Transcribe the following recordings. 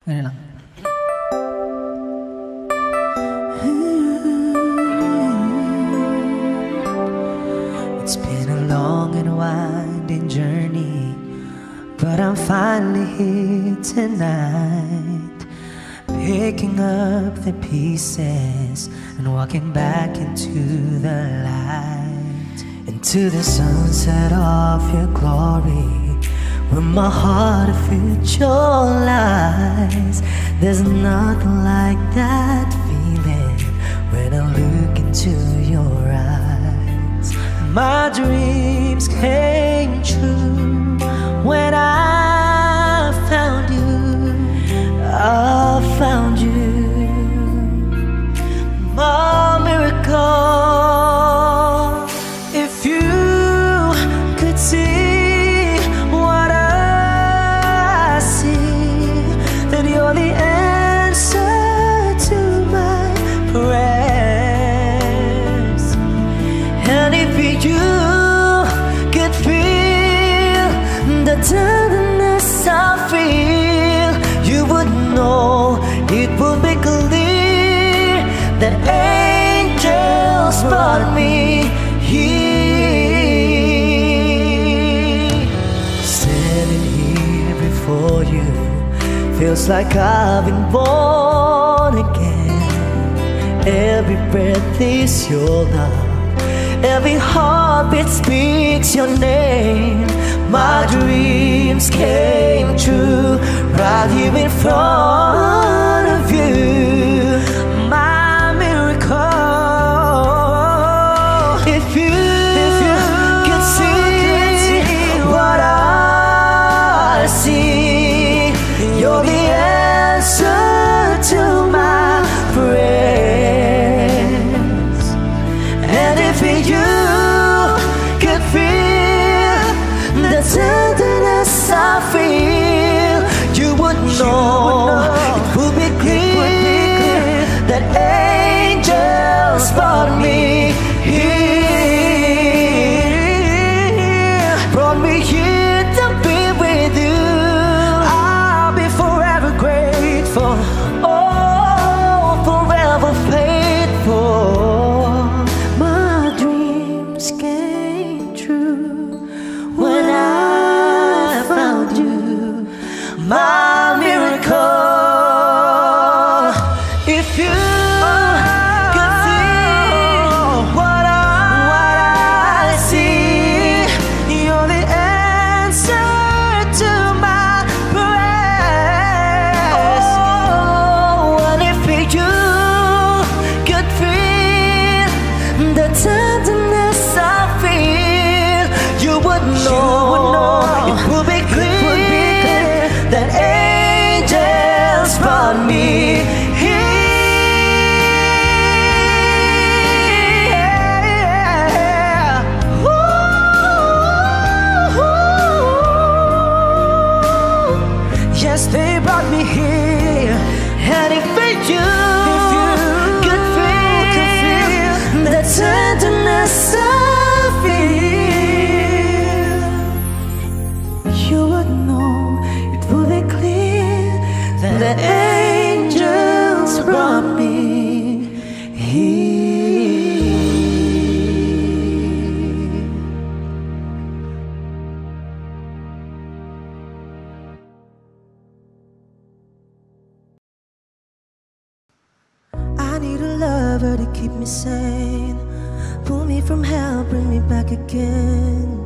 Ganyan lang. It's been a long and winding journey, but I'm finally here tonight, picking up the pieces and walking back into the light, into the sunset of your glory, where my heart visualize. There's nothing like that feeling when I look into your eyes. My dreams came true when I found you. I found you, my miracle. If you could see what I see, then you're the answer to my prayers. And if you could feel the tenderness I feel, you would know, it would be clear that angels brought me here. Standing here before you feels like I've been born again. Every breath is your love, every heartbeat speaks your name. My dreams came true right here in front of you, my miracle. If you could see what I see, you're the answer to my prayers. And if you could feel the tenderness I feel, you would know, it would be clear that angels brought me here, brought me here to be with you. I'll be forever grateful, oh, forever faithful. My dreams came true when I found you, my miracle. If you could see what I see, you're the answer to my prayers. Oh, and if you could feel the tenderness I feel, you would know, it would be clear that angels brought me here. Ooh, yes, they brought me here. And if you could feel the tenderness I feel, you would know, it would be clear that the angels brought me here. I need a lover to keep me sane, pull me from hell, bring me back again.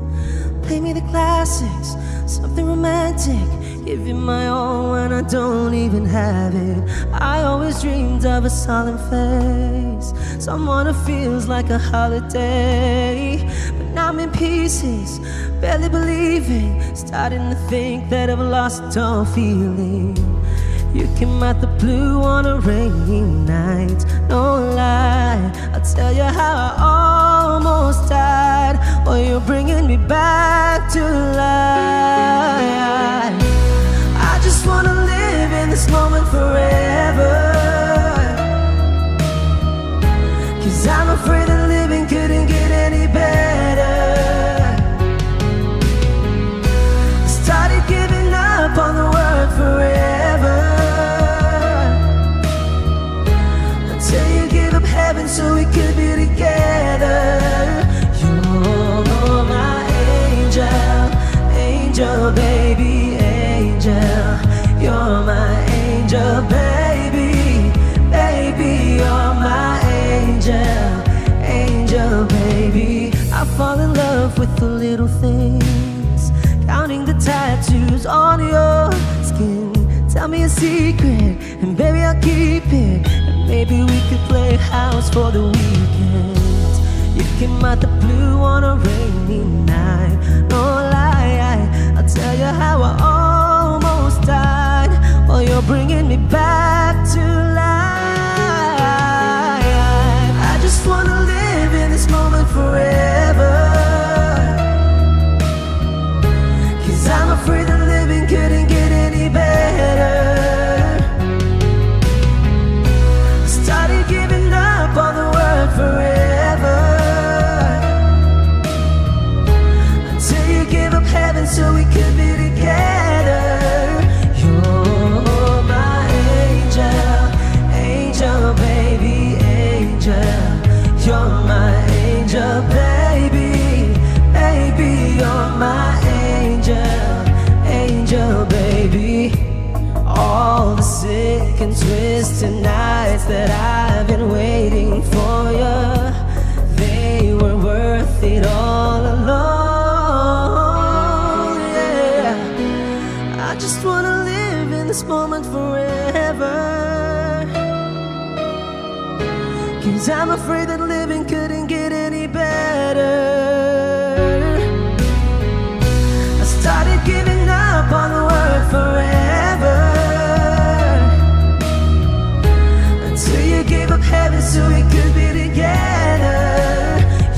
Play me the classics, something romantic, give you my all when I don't even have it. I always dreamed of a solemn face, someone who feels like a holiday. But now I'm in pieces, barely believing, starting to think that I've lost all feeling. You came out the blue on a rainy night, no lie, I'll tell you how I almost died, while you're bringing me back to life. I just wanna live in this moment forever, 'cause I'm afraid that living couldn't get any better. I started giving up on the word forever. You're my angel, baby. Baby, you're my angel. Angel, baby. I fall in love with the little things, counting the tattoos on your skin. Tell me a secret, and baby I'll keep it. And maybe we could play house for the weekend. You came out the blue on a rainy night. No lie, I'll tell you how I almost died, while you're bringing me back to life. I just wanna live in this moment forever, 'cause I'm afraid that living couldn't get any better. Started giving up on the word forever, until you gave up heaven so we could be together. You're my angel, angel, baby, angel. You're my angel, baby, baby, you're my angel, angel, baby. All the sick and twisted nights that I've been waiting for you, they were worth it all alone, yeah. I just wanna live in this moment forever, 'cause I'm afraid that living couldn't get any better. I started giving up on the word forever, until you gave up heaven so we could be together.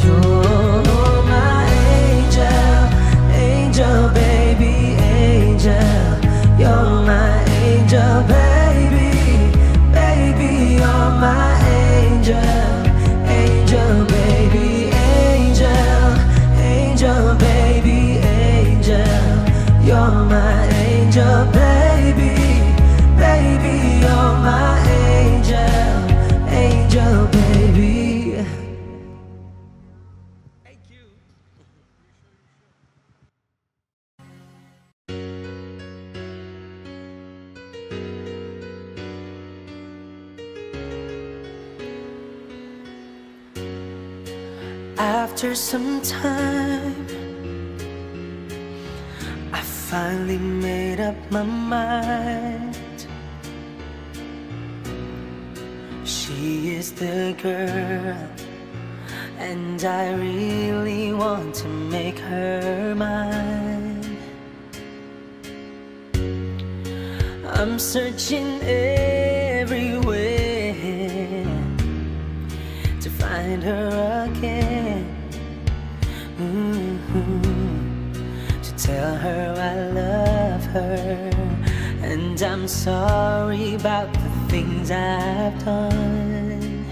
You're my angel, angel, baby, angel. You're my angel, baby, baby, you're my angel, angel, baby, angel, angel, baby, angel. You're my angel, baby, baby, you're my angel, angel, baby. Thank you. After some time, I finally made up my mind. She is the girl, and I really want to make her mine. I'm searching everywhere to find her again, to tell her I love her, and I'm sorry about the things I've done.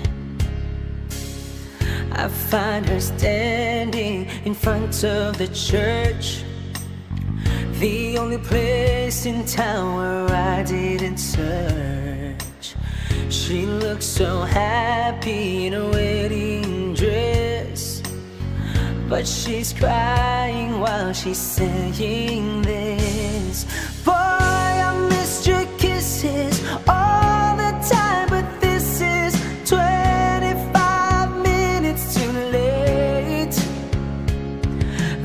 I find her standing in front of the church, the only place in town where I didn't search. She looks so happy in a wedding dress, but she's crying while she's saying this: boy, I missed your kisses all the time, but this is 25 minutes too late.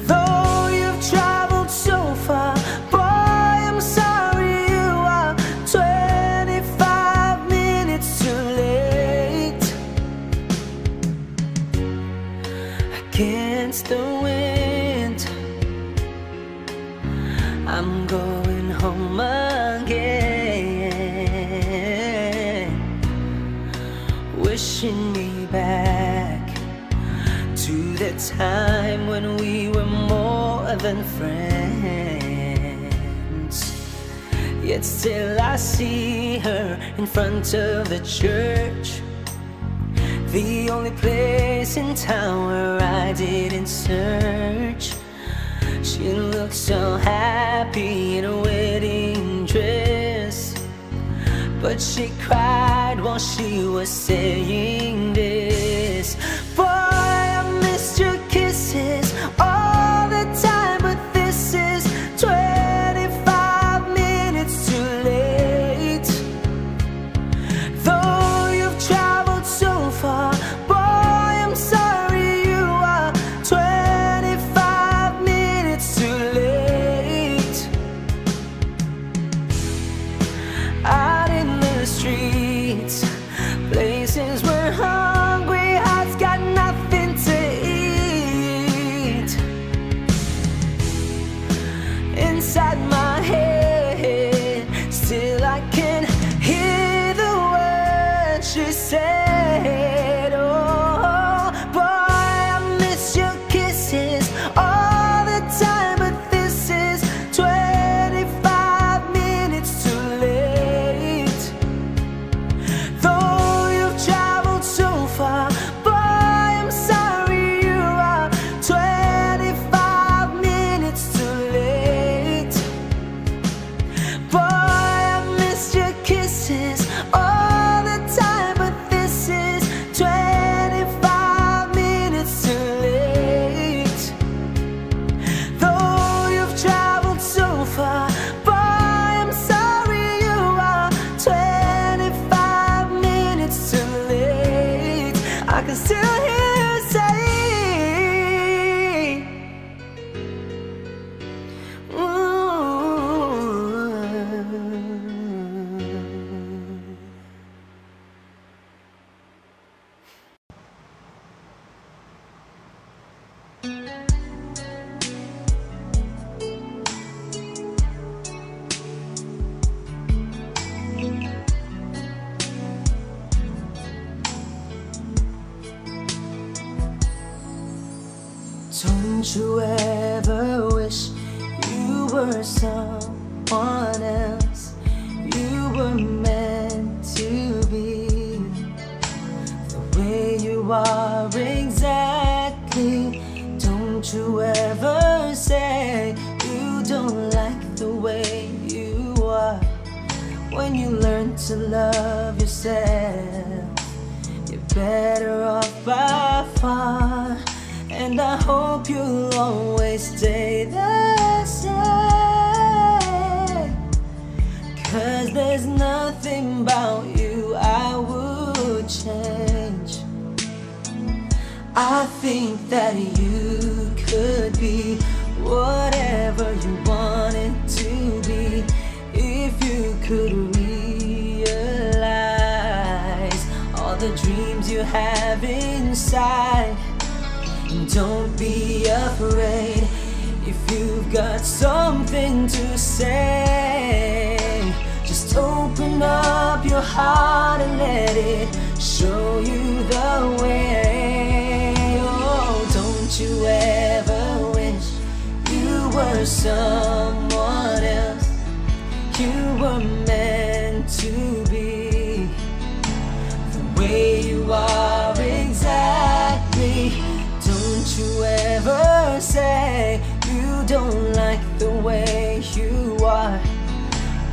Though you've traveled so far, boy, I'm sorry you are 25 minutes too late. Against the wind, I'm going home again, wishing me back to the time when we were more than friends. Yet still I see her in front of the church, the only place in town where I didn't search. She looked so happy in a wedding dress, but she cried while she was saying this: boy, I missed your kisses all the time, but this is 25 minutes too late. can still hear you say, don't you ever wish you were someone else? You were meant to be the way you are exactly. Don't you ever say you don't like the way you are. When you learn to love yourself, you're better off by far. And I hope you'll always stay the same, 'cause there's nothing about you I would change. I think that you could be whatever you wanted to be if you could realize all the dreams you have inside. Don't be afraid if you've got something to say. Just open up your heart and let it show you the way. Oh, don't you ever wish you were someone else? You were meant to be the way you are exactly. Don't you ever say you don't like the way you are.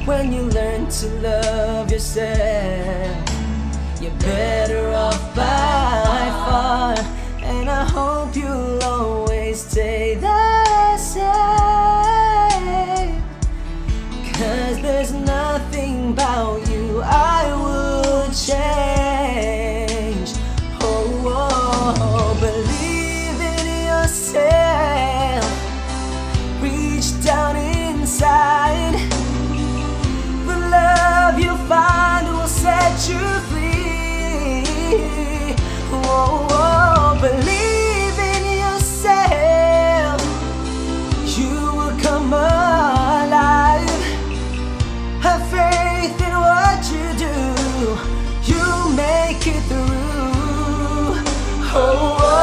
When you learn to love yourself, you're better off by far. And I hope you'll always stay the same, 'cause there's nothing about you I would change. Oh, oh, believe yourself, reach down inside. The love you find will set you free. Oh, oh, believe in yourself, you will come alive. Have faith in what you do, you make it through. Oh, oh.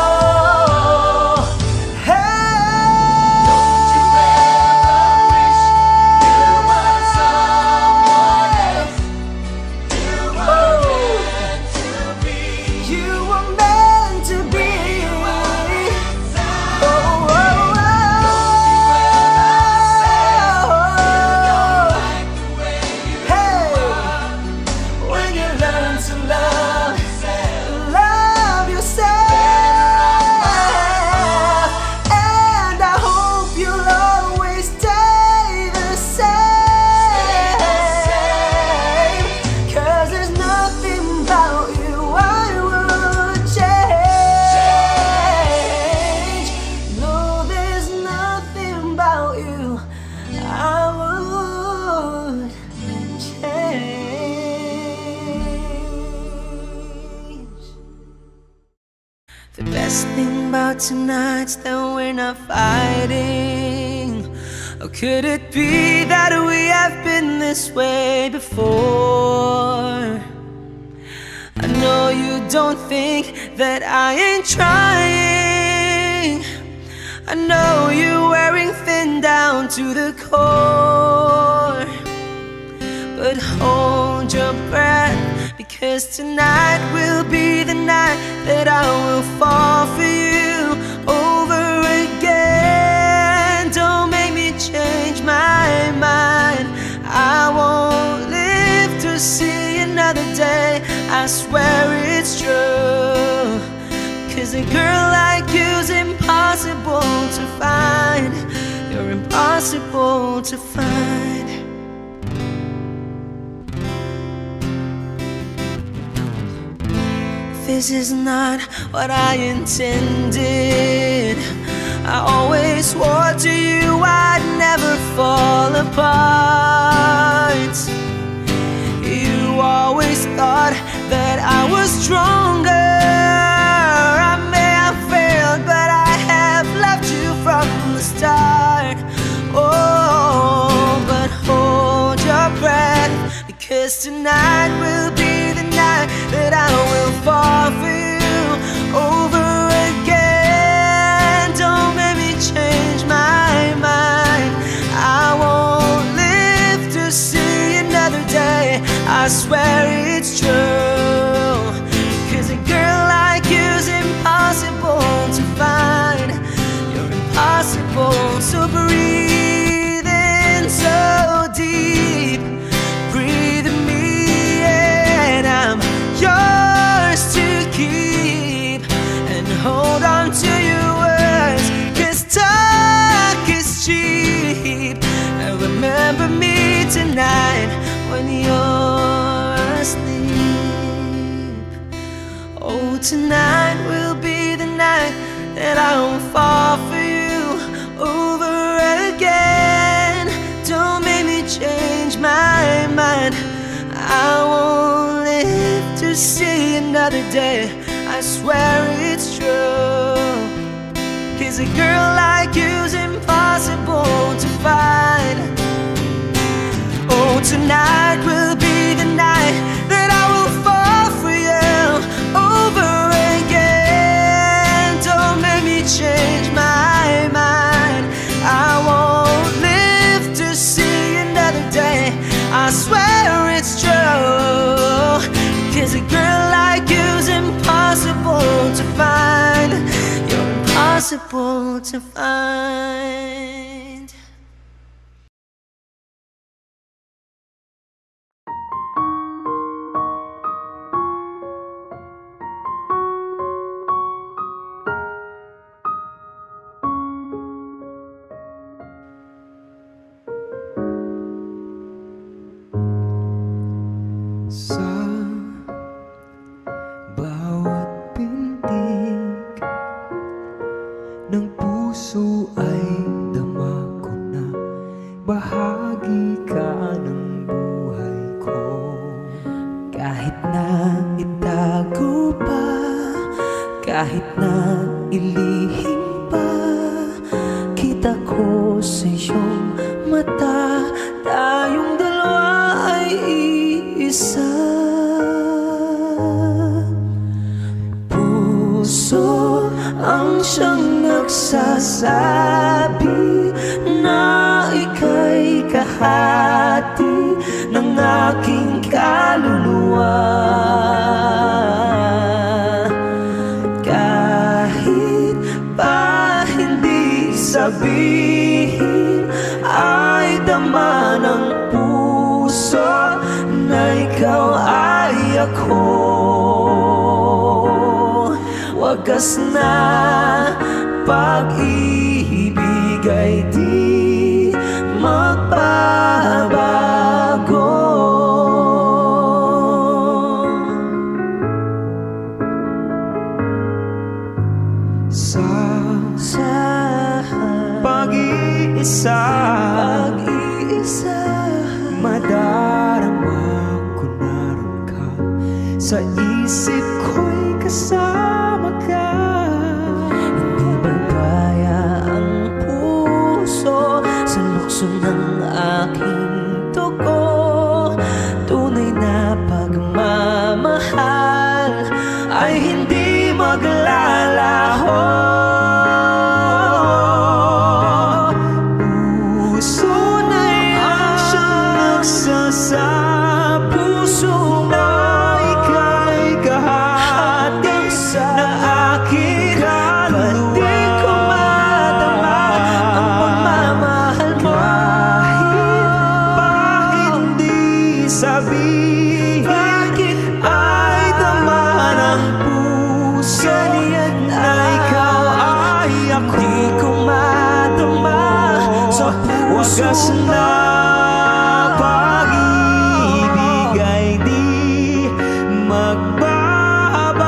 The best thing about tonight's that we're not fighting. Or could it be that we have been this way before? I know you don't think that I ain't trying. I know you're wearing thin down to the core. But hold your breath, because tonight will be the night that I will fall for you over again. Don't make me change my mind. I won't live to see another day, I swear it's true. 'Cause a girl like you's impossible to find. You're impossible to find. this is not what I intended. I always swore to you I'd never fall apart. You always thought that I was stronger. I may have failed, but I have loved you from the start. Oh, but hold your breath, because tonight will be the night that I will fall for you over again. Don't make me change my mind. I won't live to see another day. I swear it's true, 'cause a girl like you's impossible to find. You're impossible, so breathe in so deep. Breathe in me and I'm yours to keep. And hold on to your words, 'cause talk is cheap. And remember me tonight when you're asleep. Oh, tonight will be the night that I will fall for you over again. Don't make me change my mind. I won't live to see another day. I swear it's true, 'cause a girl like you's impossible to find. Oh, tonight will be the night that I will fall for you over again. Don't make me change my mind. I won't live to see another day. I swear it's true, 'cause a girl like you's impossible to find. You're impossible to find. Sa bawat pintig ng puso ay dama ko na bahagi ka ng buhay ko. Kahit na itago pa, kahit na ilihim pa, kita ko sa iyong mata, tayong dalawa ay isa. Puso ang siyang nagsasabi na ika'y kahati ng aking kaluluwa. Kahit pa hindi sabihin, ay dama ng puso na ikaw ay ako. Wagas na pag-ibig ay di magbabago. Sa pag-iisa, madarama ko naroon ka. Sa isip ko'y kasama ka. Hindi magkaya ang puso sa lukso ng aking dugo. Tunay na pagmamahal ay hindi maglalaho. Wagas na pag-ibig ay di magbabago.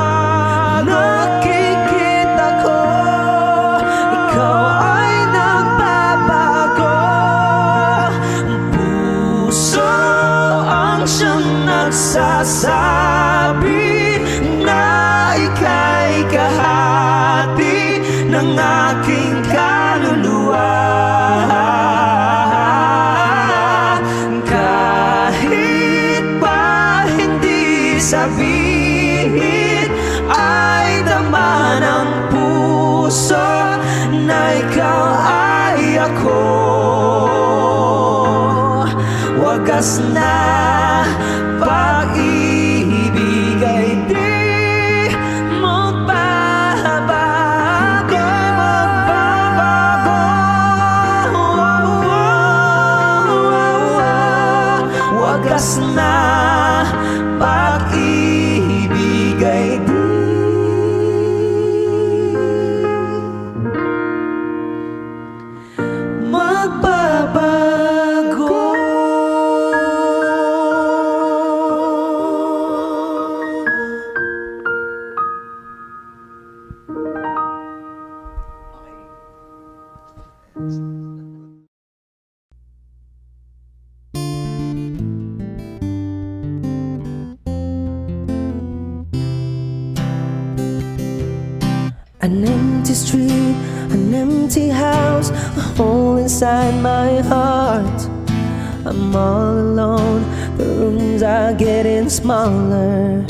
nagsasabi na ika'y kahati ng aking kaluluwa. Kahit pa hindi sabihin, ay dama ng puso na ikaw ay ako. Wagas na pag-ibig ay di magbabago, wagas na pag-ibig ay di magbabago. An empty street, an empty house, a hole inside my heart. I'm all alone, the rooms are getting smaller.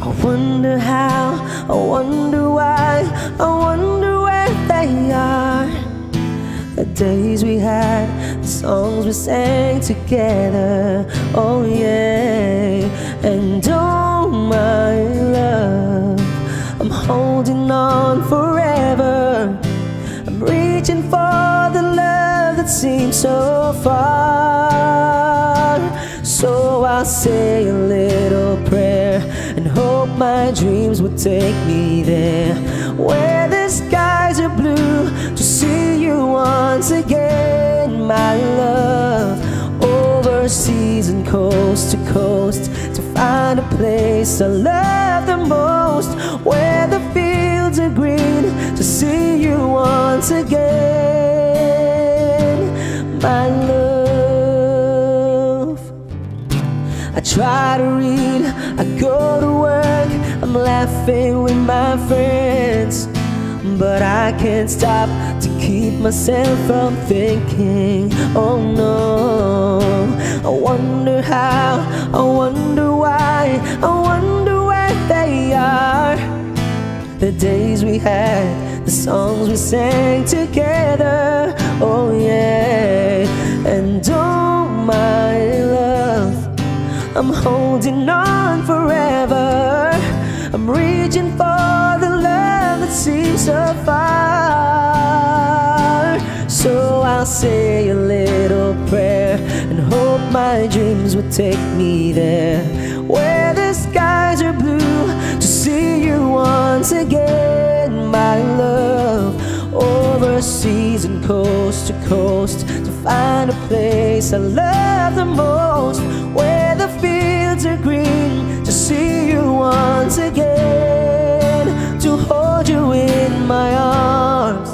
I wonder how, I wonder why, I wonder where they are. The days we had, the songs we sang together, oh yeah. And oh my love, I'm holding on forever. I'm reaching for the love that seems so far. So I'll say a little prayer and hope my dreams will take me there, where the skies are blue, to see you once again, my love. Overseas and coast to coast, to find a place I love the most, where the fields are green, to see you once again, my love. I try to read, I go to work, I'm laughing with my friends, but I can't stop to keep myself from thinking, oh no. I wonder how, I wonder why, I wonder where they are. The days we had, the songs we sang together, oh yeah. And oh my love, I'm holding on forever. I'm reaching for the love that seems so far. So I'll say a little prayer and hope my dreams will take me there, where the skies are blue, to see you once again, my love. Overseas and coast to coast, to find a place I love the most, where the fields are green, to see you once again, to hold you in my arms,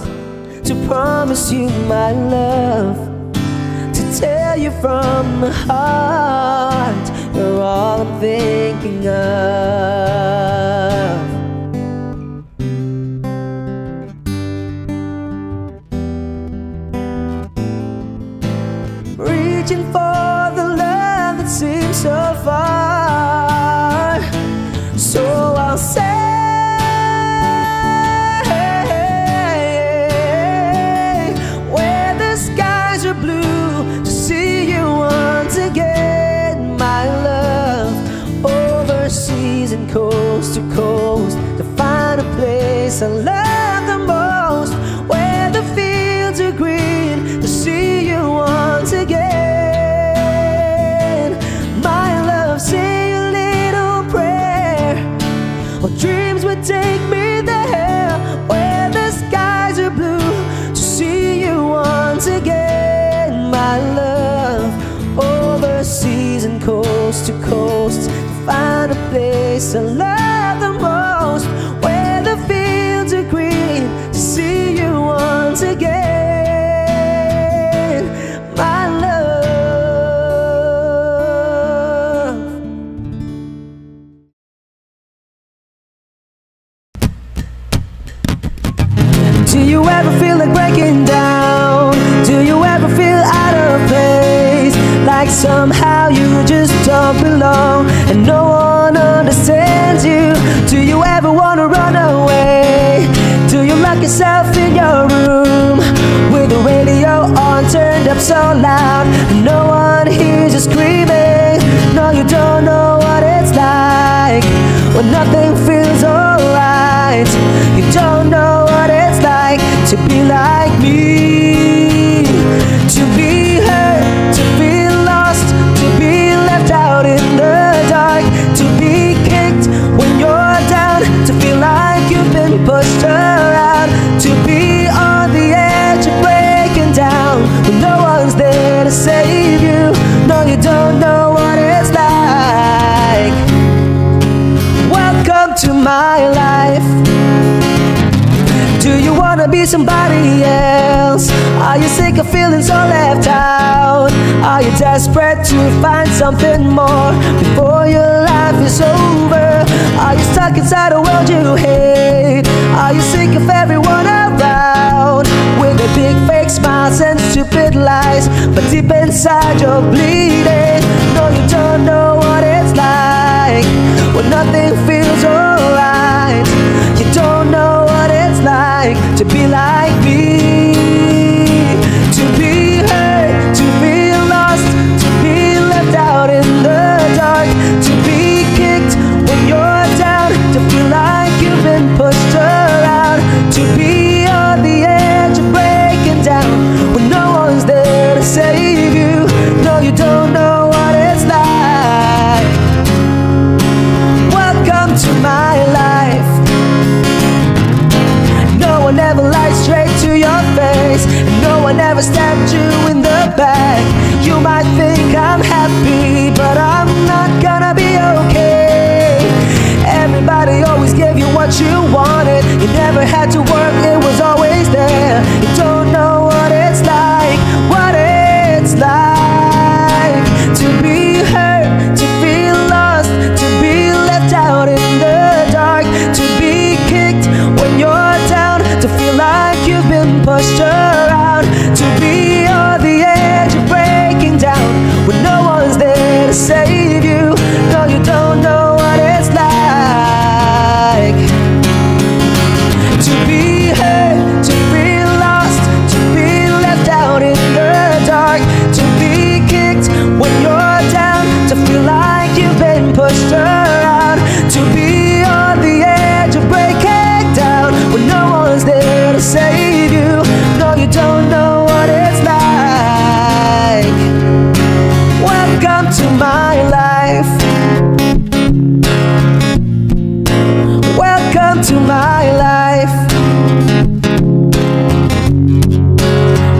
to promise you my love, to tell you from the heart, you're all I'm thinking of. Reaching for the love that seems so far. So I'll say, where the skies are blue, to see you once again, my love. Overseas and coast to coast, to find a place I love the most, where the fields are green, to see you once again, my love. Say a little prayer, or dreams would take me there, where the skies are blue, to see you once again, my love. Overseas and coast to coast, to find a place I love the most, where the fields are green, to see you once again, my love. don't belong, and no one understands you. Do you ever wanna run away? Do you lock yourself in your room with the radio on turned up so loud and no one hears you screaming? No, you don't know what it's like when nothing feels alright. You don't know what it's like to be like me, to be hurt, to feel lost, to be left out in the dark, to be kicked when you're down, to feel like you've been pushed around, to be on the edge of breaking down when no one's there to save you. No, you don't know what it's like. Welcome to my life. Do you wanna be somebody else? Are you sick of feeling so left out? Are you desperate to find something more before your life is over? Are you stuck inside a world you hate? Are you sick of everyone around with their big fake smiles and stupid lies, but deep inside you're bleeding? No, you don't know what it's like when nothing feels alright. You don't know what it's like to be like me, to be hurt, to be lost, to be left out in the dark, to be kicked when you're down, to feel like you've been pushed around, to be on the edge of breaking down when no one's there to save you. No, you don't know what it's like. Welcome to my life. No one ever lied straight to your face, and no one ever stabbed you in the back. You might think I'm happy, but I'm not gonna be okay. Everybody always gave you what you wanted. You never had to work, it was always there. You don't know what it's like, what it's like to be hurt, to feel lost, to be left out in the dark, to be kicked when you're down, to feel like you've been pushed around, to be on the edge of breaking down when no one's there to save you. No, you don't know what it's like to be hurt, to feel lost, to be left out in the dark, to be kicked when you're down, to feel like you've been pushed around, to be on the edge of breaking down when no one's there to save you. No, you don't know what it's like. Welcome to my life. Welcome to my life.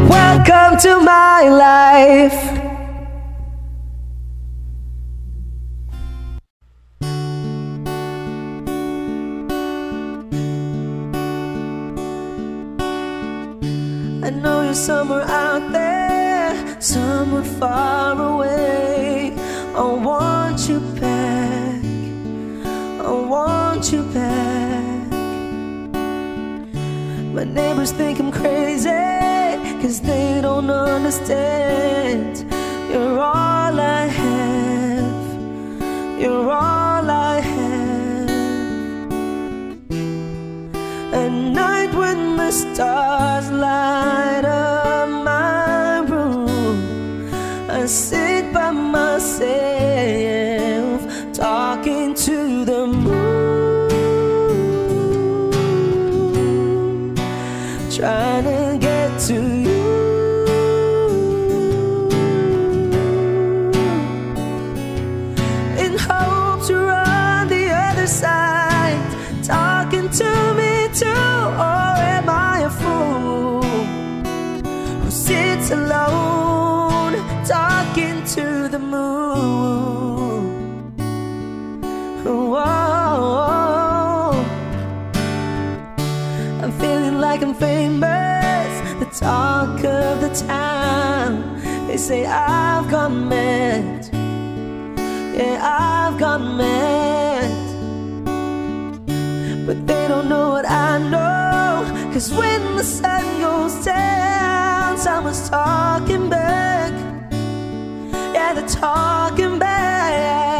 Welcome to my life. I know you're somewhere out there, somewhere far away. I want you back, I want you back. My neighbors think I'm crazy, 'cause they don't understand. You're all I have, you're all I have. At night when the stars light up my room, I sit by myself talking to the moon, trying to get to you. In hopes you're on the other side, talking to me too. Or am I a fool who sits alone talking to the moon? Whoa. I'm feeling like I'm famous, the talk of the town. They say I've gone mad, yeah, I've gone mad. But they don't know what I know, 'cause when the sun goes down, someone's talking back. Yeah, they're talking back.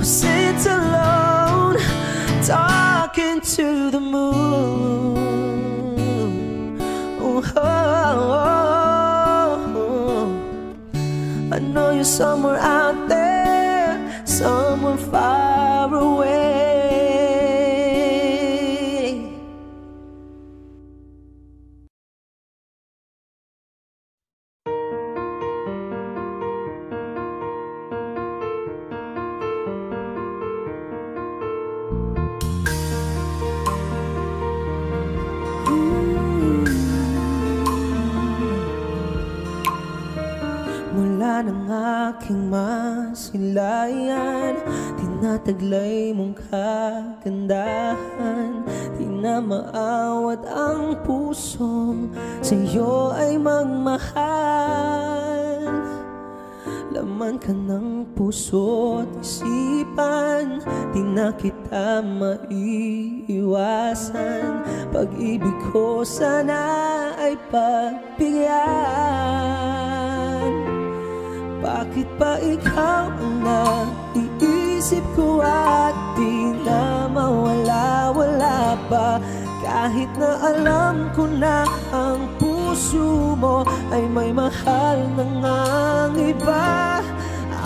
sits alone talking to the moon. Oh, I know you're somewhere out there, somewhere far away. Mula ng aking masilayan, tinataglay mong kagandahan. Di na maawat ang pusong sa'yo ay magmahal. Laman ka ng puso't isipan, di na kita maiiwasan. Pag-ibig ko sana ay pagbigyan. Bakit pa ikaw ang naiisip ko at di na mawala-wala pa? Kahit na alam ko na ang puso mo ay may mahal na ngang iba.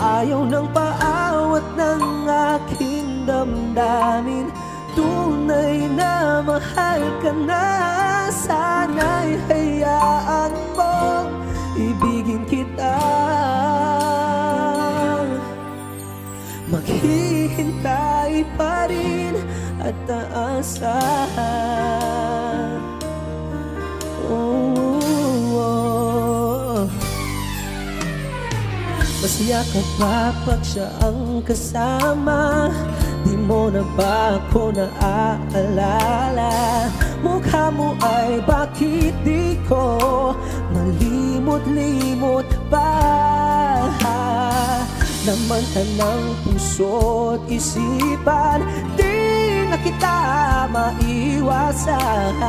Ayaw nang paawat ng aking damdamin, tunay na mahal ka na. Sana'y hayaan mo ibigin kita. Maghihintay pa rin at aasahan. Masaya ka ba pag siya ang kasama? Di mo na ba ako naaalala? Mukha mo ay bakit di ko malimot-limot pa? Naman ka ng puso't isipan, di na kita maiwasan.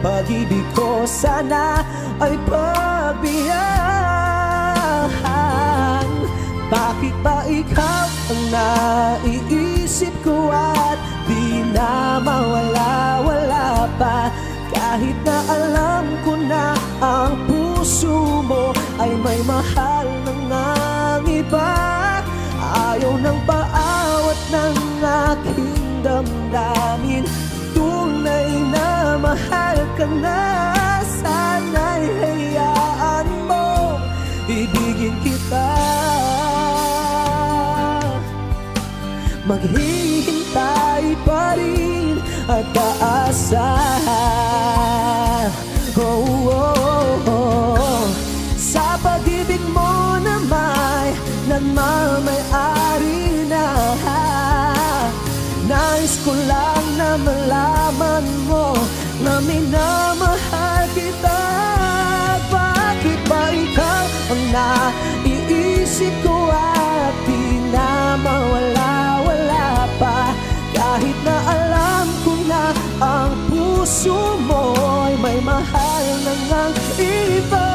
Pag-ibig ko sana ay pagbigyan. Bakit ba ikaw ang naiisip ko at di na mawala-wala pa? Kahit na alam ko na ang puso mo ay may mahal na ngang iba. Ayaw nang paawat ng aking damdamin, tunay na mahal ka na. Sana'y hayaan mo ibigin kita. Maghihintay pa rin at aasahan. Sa pag-ibig mo na may nagmamay-ari na. Nais ko lang na malaman mo na minamahal kita. Bakit ba ikaw ang naiisip ko at di na mawala-wala pa? Kahit na alam ko na ang puso mo ay may mahal na ngang iba.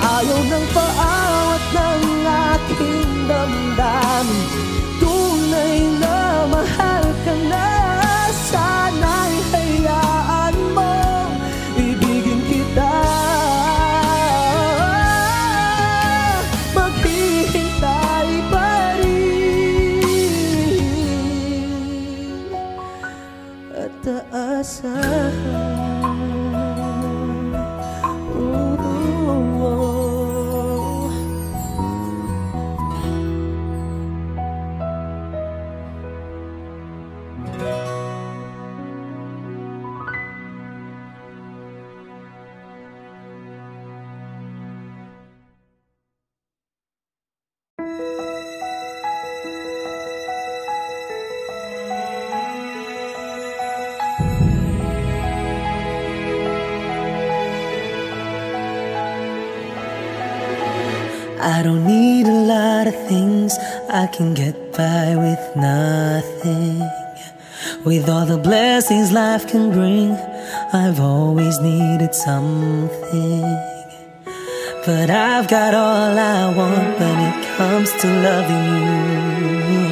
Ayaw nang paawat ng aking damdamin, tunay na mahal ka na. Sana'y hayaan mo ibigin kita. Maghihintay pa rin at aasahan. I don't need a lot of things, I can get by with nothing. With all the blessings life can bring, I've always needed something. But I've got all I want when it comes to loving you.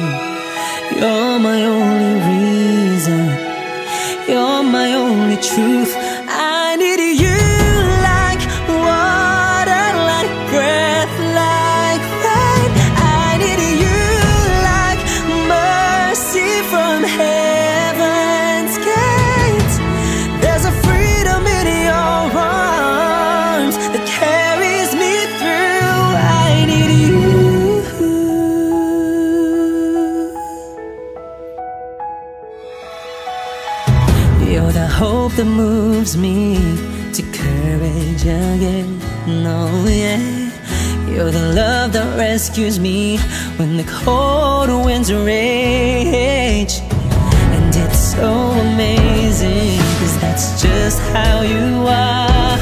You're my only reason, you're my only truth. I need you like water, like breath, like rain. I need you like mercy from heaven's gates. There's a freedom in your arms that carries me through. I need you. You're the hope that moves me to courage again. No, yeah. You're the love that rescues me when the cold winds rage. And it's so amazing, 'cause that's just how you are.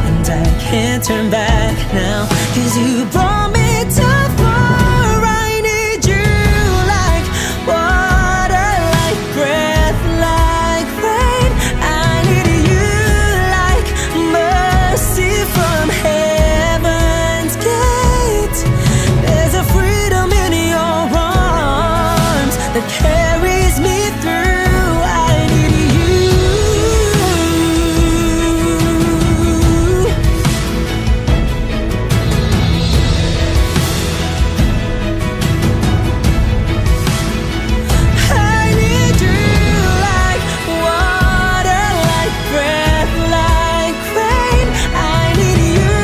And I can't turn back now, 'cause you brought me too far. I need you like water, like breath, like rain. I need you like mercy from heaven's gate. There's a freedom in your arms that carries me through. I need you. I need you like water, like breath, like rain. I need you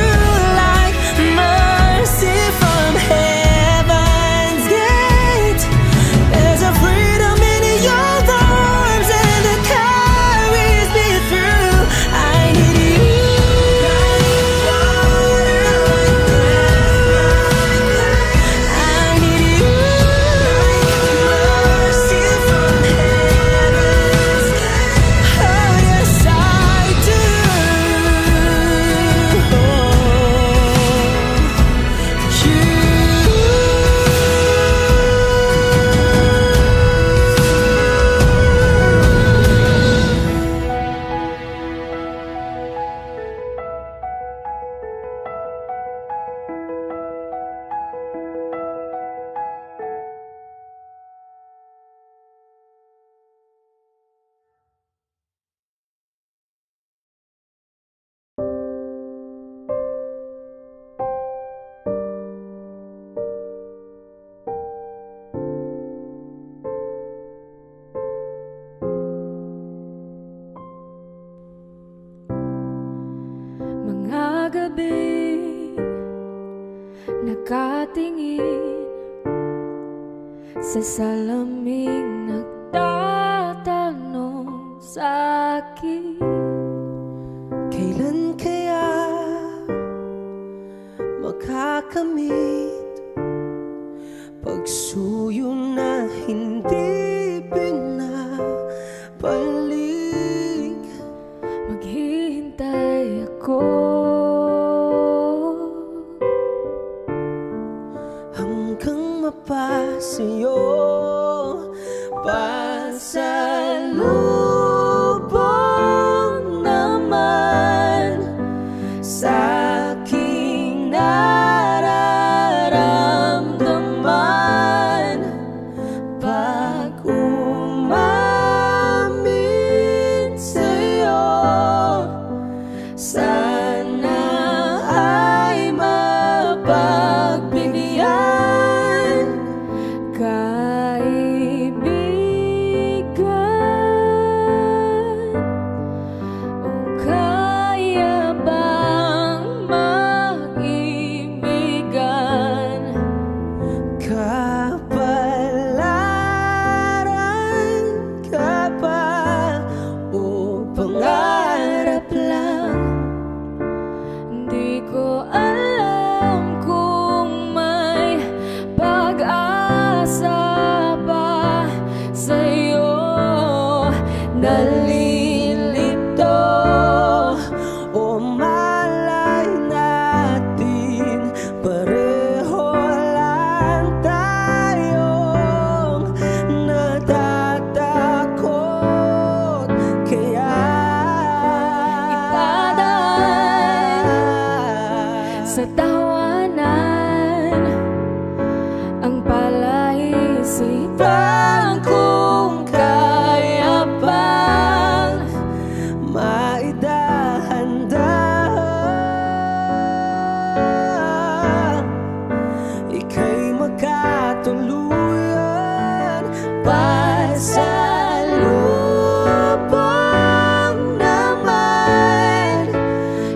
like mercy from heaven's gate. There's a freedom in your arms and it carries me through. I need you. I need you like mercy from heaven's gate. Oh yes, I do. Mga gabi nakatingin sa salaming, nagtatanong sa'kin, Kailan kaya makakamit pagsuyo na hindi pinabalik? maghihintay ako Hanggang mapasa'yo, pasalubong naman sa'king nararamdaman pag umamin sa'yo. Sana ay mapagbigyan, kaibigan. O kaya bang mag-ibigan? Kapalaran ka pa o pangarap lang? Di ko alam kung may pag-asa bang kung kaya bang maidahanda? Ika'y magkatuluyan pasalubong naman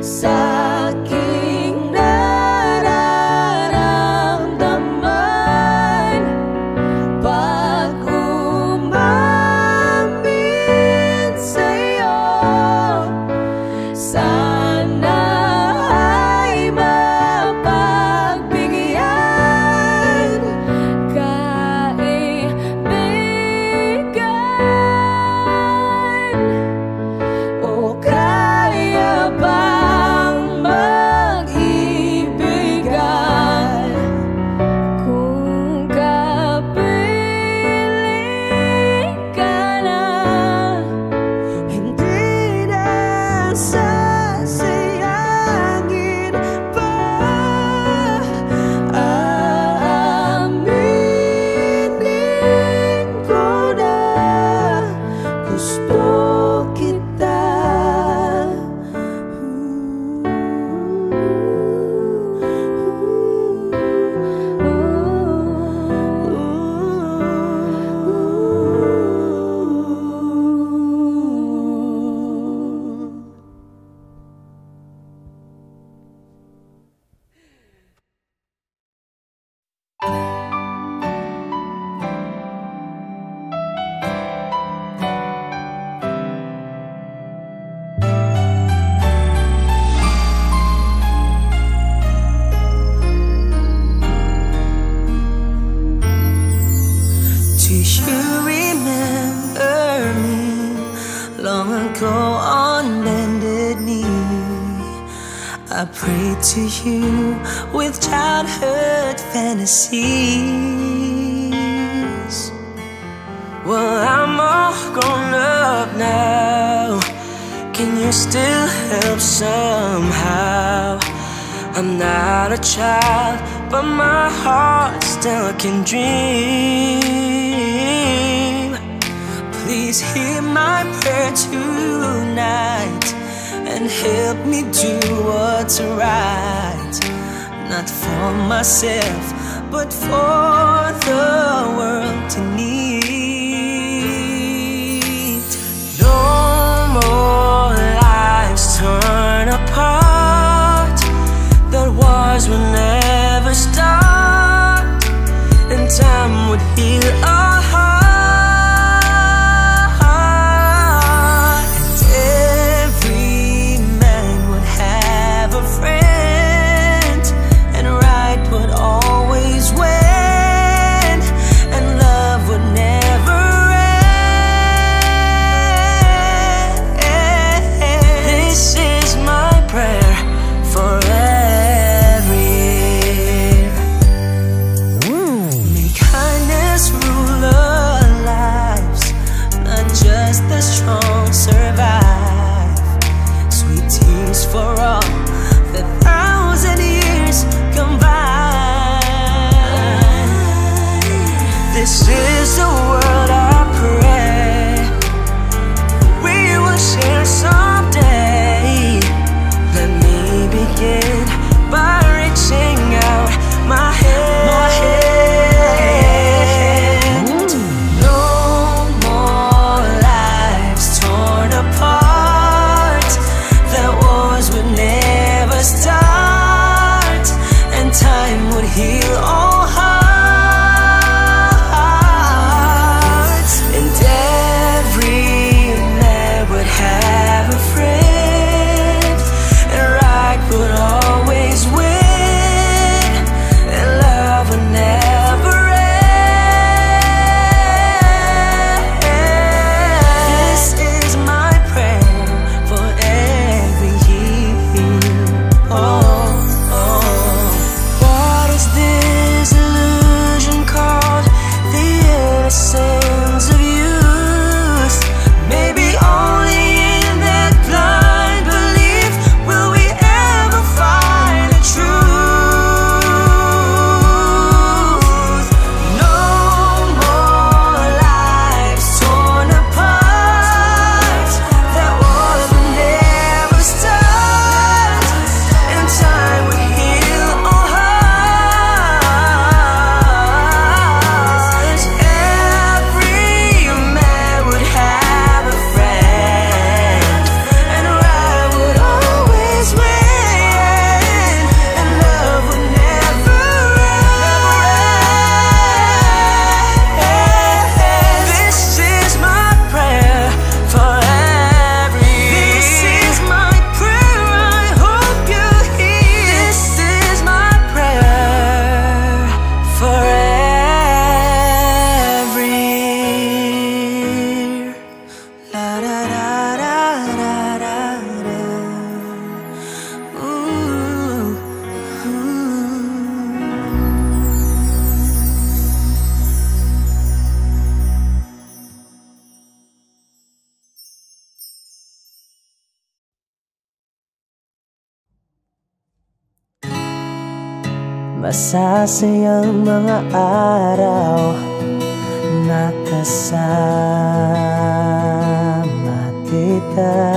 sa aking nararamdaman pag umamin sa'yo. Sana ay mapagbigyan kaibigan. O kaya bang mag-ibigan kung kapiling ka na? hindi na sasayangin pa. Aaminin ko na Gusto kita. Do you remember me long ago on bended knee? I prayed to you with childhood fantasies. Well, I'm all grown up now. Can you still help somehow? I'm not a child, but my heart still can dream. Please hear my prayer tonight and help me do what's right. Not for myself, but for the world to need. No more lives torn apart. That wars would never start, and time would heal our heart. And every man would have a friend, and right would always win, and love would never end. This is my prayer forever. Just the strong survive. Sweet tears for all the 1,000 years combined. This is the world I pray we will share someday. Let me begin by reaching out my hand. Heal all hearts. masasayang mga araw na kasama kita.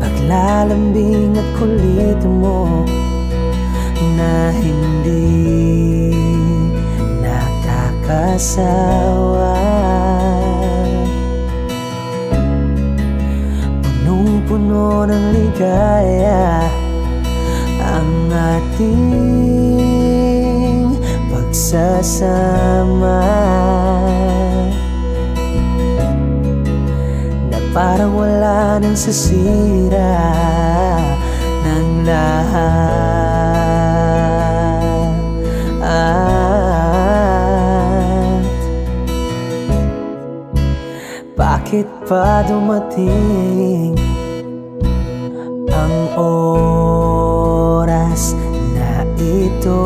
Paglalambing at kulit mo na hindi nakakasawa, punong-puno ng ligaya ang ating pagsasama, na parang wala nang sasira ng lahat. Bakit pa dumating ang oras na ito?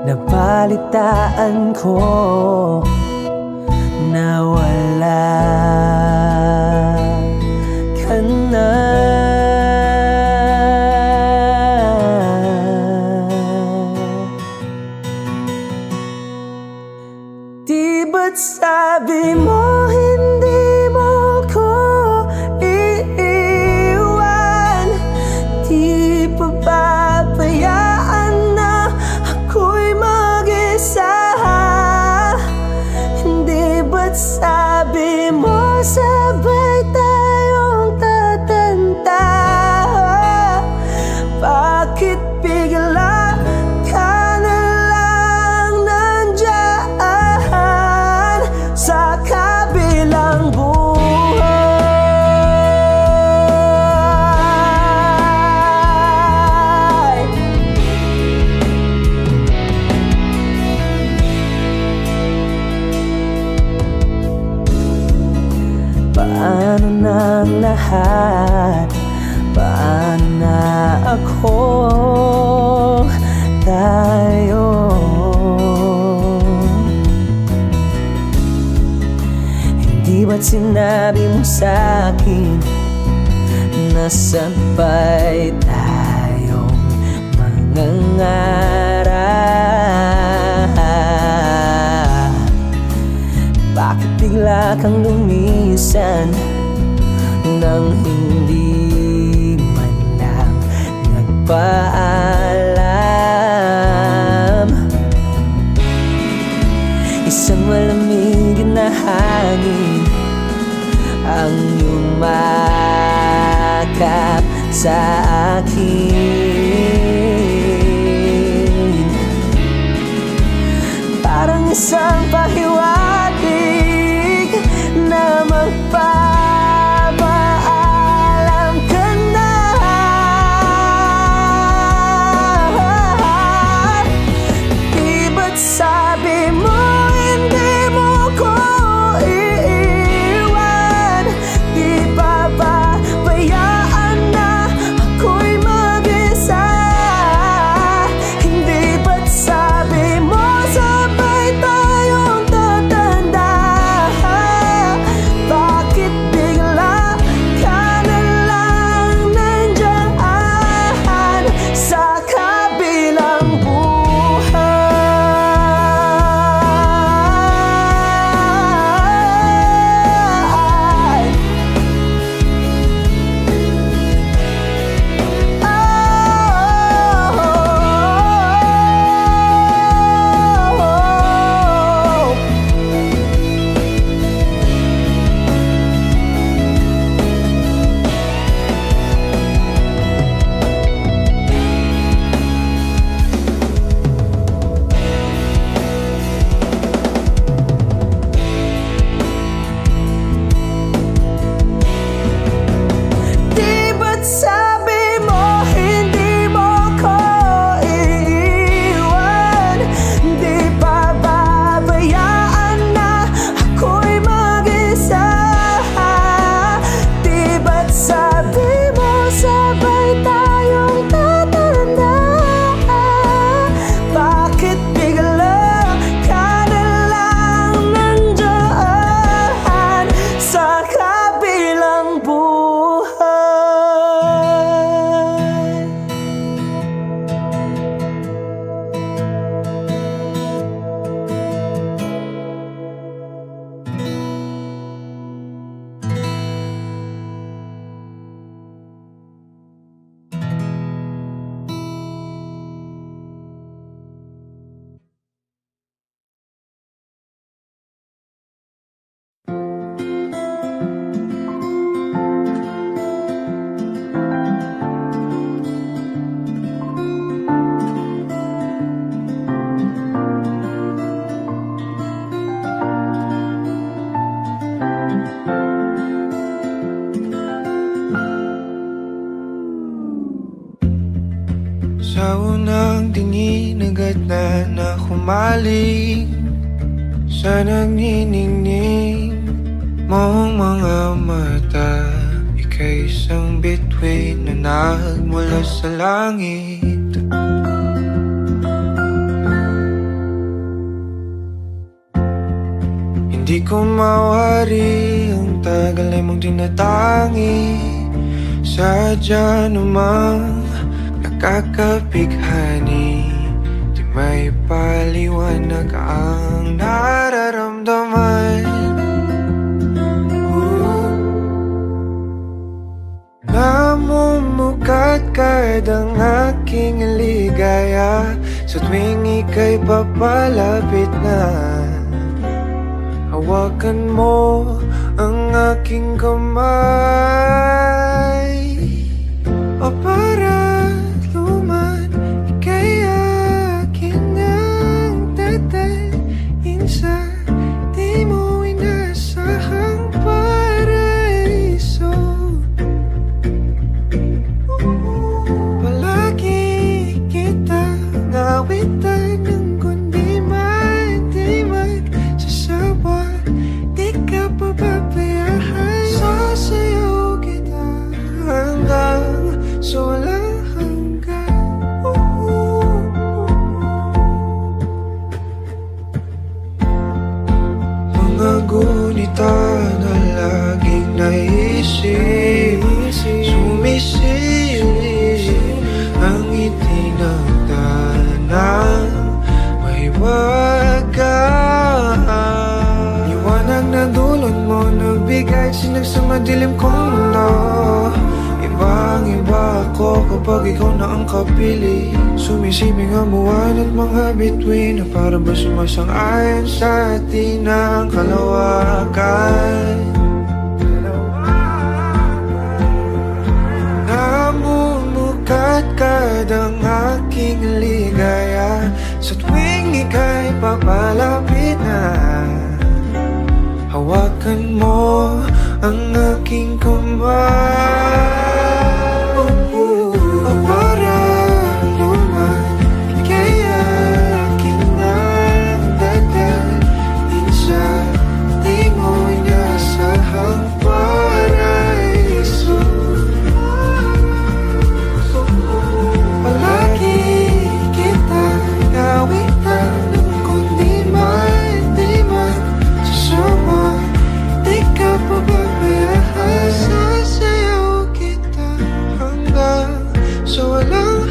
Nabalitaan ko na wala ka na. Di ba't sabi mo hindi mo ko iiwan? Di pa papayaan na ako'y mag-isa? Hindi ba't sabi mo sabay tayong tatanda? Bakit bigla ka na lang nandyan sa kabilang buhay? Paano na ang lahat? Paano na ako? Tayo? Hindi ba't sinabi mo sa'kin na sabay tayong mangangarap? Bakit bigla kang lumisan nang hindi man lang nagpaalam? Isang malamig na hangin ang yumakap sa akin, parang isang pahiwatig na magpapaalam ka na. Di ba't sabi mo hindi mo ko iiwan? Di pa pabayaan na ako'y mag-isa? Hindi ba't sabi mo sabay tayong Sa unang tingin agad na humaling sa nagniningning mong mga mata. Ika'y isang bituin na nagmula sa langit. Hindi ko mawari ang tagal ay mong tinatangi. Sadya namang nakakapighani, di may paliwanag ang nararamdaman. Namumukadkad ang aking ligaya sa tuwing ika'y papalapit na. Hawakan mo ang aking kamay, o para luman, ika'y akin ang tatalin sa di mo inasahang paraiso. Palagi kita ngawitan ng kundi man di magsasawa, di ka pababayaan. Sasayaw kita hanggang sa walang hanggan. Mga gunita na laging naisip, sumisilip ang ngiti ng tanang may wagas. Liwanag na dulot mo nagbigay sinag sa madilim kong mundo. Ibang-iba ako kapag ikaw na ang kapili. Sumisibing ang buwan at mga bituin na parang ba sumasang-ayon sa atin ang kalawakan. Namumukadkad ang aking ligaya sa tuwing ika'y papalapit na. Hawakan mo ang aking kamay, o para luman, ika'y aking ang dadalhin sa di mo inasahang paraiso. Palagi kita ngawitan ng kundi man di magsasawa, di ka pababayaan. Sasayaw kita hanggang sa walang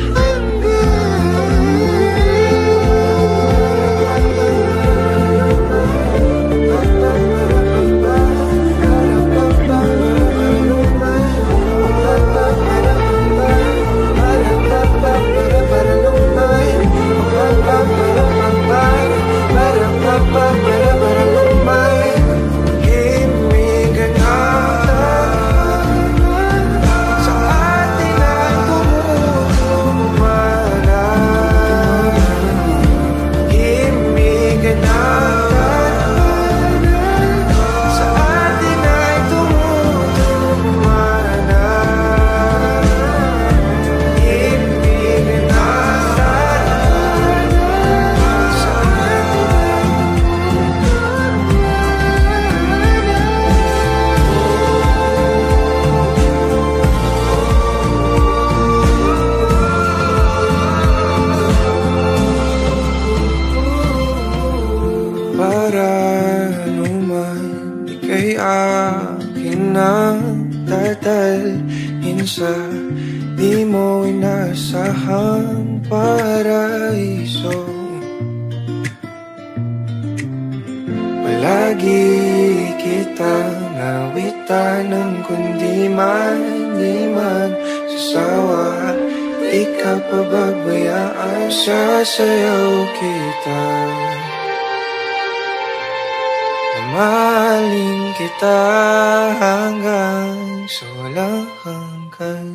sa di mo inasahang paraiso. Palagi kitang nawitan ng kundi man di man sasawa, di ka pababayaan. Sasayaw kita, mamahalin kita hanggang sa walang hanggan.